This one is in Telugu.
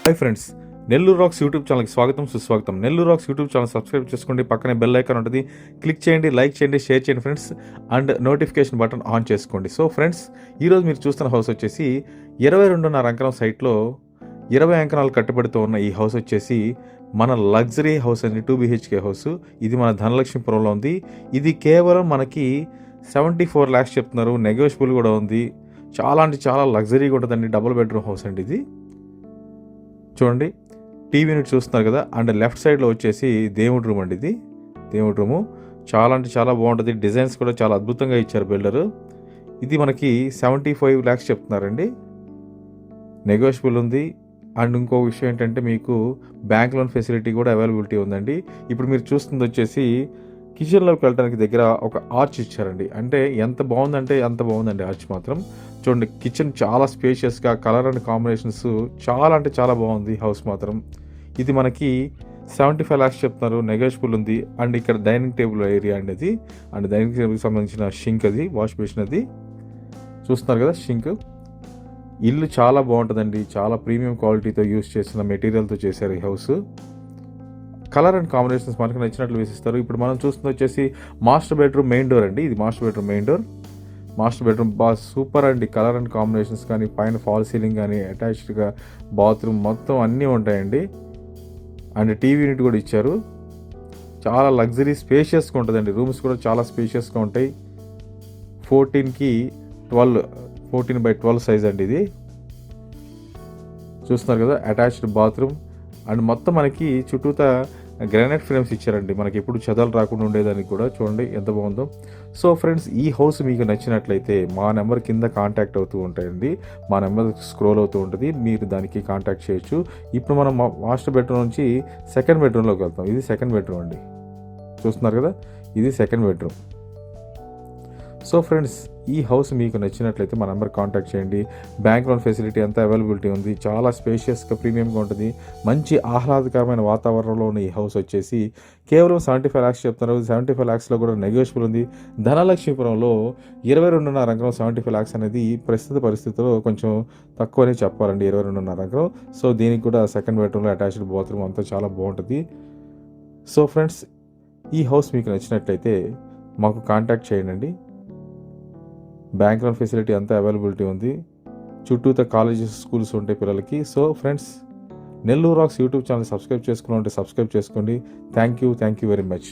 Hi friends, Nellore racks YouTube ఛానల్కి స్వాగతం సుస్వాగతం. Nellore racks YouTube channel subscribe చేసుకోండి, పక్కనే బెల్ ఐకాన్ ఉంటుంది, క్లిక్ చేయండి, లైక్ చేయండి, షేర్ చేయండి friends, and notification button on చేసుకోండి. సో ఫ్రెండ్స్, ఈరోజు మీరు చూస్తున్న హౌస్ వచ్చేసి 22.5 ఎకరం సైట్లో 20 ఎకరాలు కట్టుబడితో ఉన్న ఈ హౌస్ వచ్చేసి మన లగ్జరీ హౌస్ అండి. 2 BHK హౌస్. ఇది మన ధనలక్ష్మీపురంలో ఉంది. ఇది కేవలం మనకి 74 lakhs చెప్తున్నారు. నెగోషియబుల్ కూడా ఉంది. చాలా అంటే చాలా లగ్జరీగా ఉంటుందండి. డబుల్ బెడ్రూమ్ హౌస్ అండి ఇది. చూడండి, టీవీ యూనిట్ చూస్తున్నారు కదా, అండ్ లెఫ్ట్ సైడ్లో వచ్చేసి దేవుడి రూమ్ అండి. ఇది దేవుడి రూము. చాలా అంటే చాలా బాగుంటుంది. డిజైన్స్ కూడా చాలా అద్భుతంగా ఇచ్చారు బిల్డరు. ఇది మనకి 75 lakhs చెప్తున్నారండి. నెగోషియబుల్ ఉంది. అండ్ ఇంకో విషయం ఏంటంటే మీకు బ్యాంక్ లోన్ ఫెసిలిటీ కూడా అవైలబిలిటీ ఉందండి. ఇప్పుడు మీరు చూస్తుంది వచ్చేసి కిచెన్లోకి వెళ్ళడానికి దగ్గర ఒక ఆర్చ్ ఇచ్చారండి. అంటే ఎంత బాగుందంటే అంత బాగుందండి ఆర్చ్ మాత్రం. చూడండి, కిచెన్ చాలా స్పేషియస్గా, కలర్ అండ్ కాంబినేషన్స్ చాలా అంటే చాలా బాగుంది హౌస్ మాత్రం. ఇది మనకి 75 lakhs చెప్తున్నారు. నెగోషియబుల్ ఉంది. అండ్ ఇక్కడ డైనింగ్ టేబుల్ ఏరియా అండి అది. అండ్ డైనింగ్ టేబుల్కి సంబంధించిన షింక్ అది, వాష్ బేసిన్ అది చూస్తున్నారు కదా, షింక్. ఇల్లు చాలా బాగుంటుందండి. చాలా ప్రీమియం క్వాలిటీతో యూస్ చేసిన మెటీరియల్తో చేశారు ఈ హౌస్. కలర్ అండ్ కాంబినేషన్స్ మనకు నచ్చినట్లు వేసిస్తారు. ఇప్పుడు మనం చూస్తుంది వచ్చేసి మాస్టర్ బెడ్రూమ్ మెయిన్ డోర్ అండి. ఇది master bedroom main door. Master bedroom బాగా సూపర్ అండి. కలర్ అండ్ కాంబినేషన్స్ కానీ, పైన ఫాల్ సీలింగ్ కానీ, అటాచ్డ్గా బాత్రూమ్ మొత్తం అన్నీ ఉంటాయండి. అండ్ టీవీ యూనిట్ కూడా ఇచ్చారు. చాలా లగ్జరీ స్పేషియస్గా ఉంటుందండి. రూమ్స్ కూడా చాలా స్పేషియస్గా ఉంటాయి. 14x12 సైజ్ అండి ఇది. చూస్తున్నారు కదా, అటాచ్డ్ బాత్రూమ్. అండ్ మొత్తం మనకి చుట్టూతా గ్రానైట్ ఫ్రేమ్స్ ఇచ్చారండి. మనకి ఎప్పుడు చెదలు రాకుండా ఉండేదానికి కూడా. చూడండి ఎంత బాగుందో. సో ఫ్రెండ్స్, ఈ హౌస్ మీకు నచ్చినట్లయితే మా నెంబర్ కింద కాంటాక్ట్ అవుతూ ఉంటాయండి. మా నెంబర్ స్క్రోల్ అవుతూ ఉంటుంది. మీరు దానికి కాంటాక్ట్ చేయొచ్చు. ఇప్పుడు మనం మాస్టర్ బెడ్రూమ్ నుంచి సెకండ్ బెడ్రూమ్లోకి వెళ్తాం. ఇది సెకండ్ బెడ్రూమ్ అండి. చూస్తున్నారు కదా, ఇది సెకండ్ బెడ్రూమ్. సో ఫ్రెండ్స్, ఈ హౌస్ మీకు నచ్చినట్లయితే మా నెంబర్ కాంటాక్ట్ చేయండి. బ్యాంక్ లోన్ ఫెసిలిటీ అంతా అవైలబిలిటీ ఉంది. చాలా స్పేషియస్గా, ప్రీమియంగా ఉంటుంది. మంచి ఆహ్లాదకరమైన వాతావరణంలో ఉన్న ఈ హౌస్ వచ్చేసి కేవలం 75 lakhs చెప్తున్నారు. 75 lakhsలో కూడా నెగోషియబుల్ ఉంది. ధనలక్ష్మీపురంలో 22.5 ఎకరం 75 lakhs అనేది ప్రస్తుత పరిస్థితుల్లో కొంచెం తక్కువనే చెప్పాలండి. 22.5 ఎకరం. సో దీనికి కూడా సెకండ్ బెడ్రూమ్లో అటాచ్డ్ బాత్రూమ్ అంతా చాలా బాగుంటుంది. సో ఫ్రెండ్స్, ఈ హౌస్ మీకు నచ్చినట్లయితే మాకు కాంటాక్ట్ చేయండి. బ్యాంక్ లోన్ ఫెసిలిటీ అంతా అవైలబిలిటీ ఉంది. చుట్టూతో కాలేజెస్, స్కూల్స్ ఉంటాయి పిల్లలకి. So friends, Nellore racks YouTube channel subscribe చేసుకుని ఉంటే సబ్స్క్రైబ్ చేసుకోండి. Thank you very much.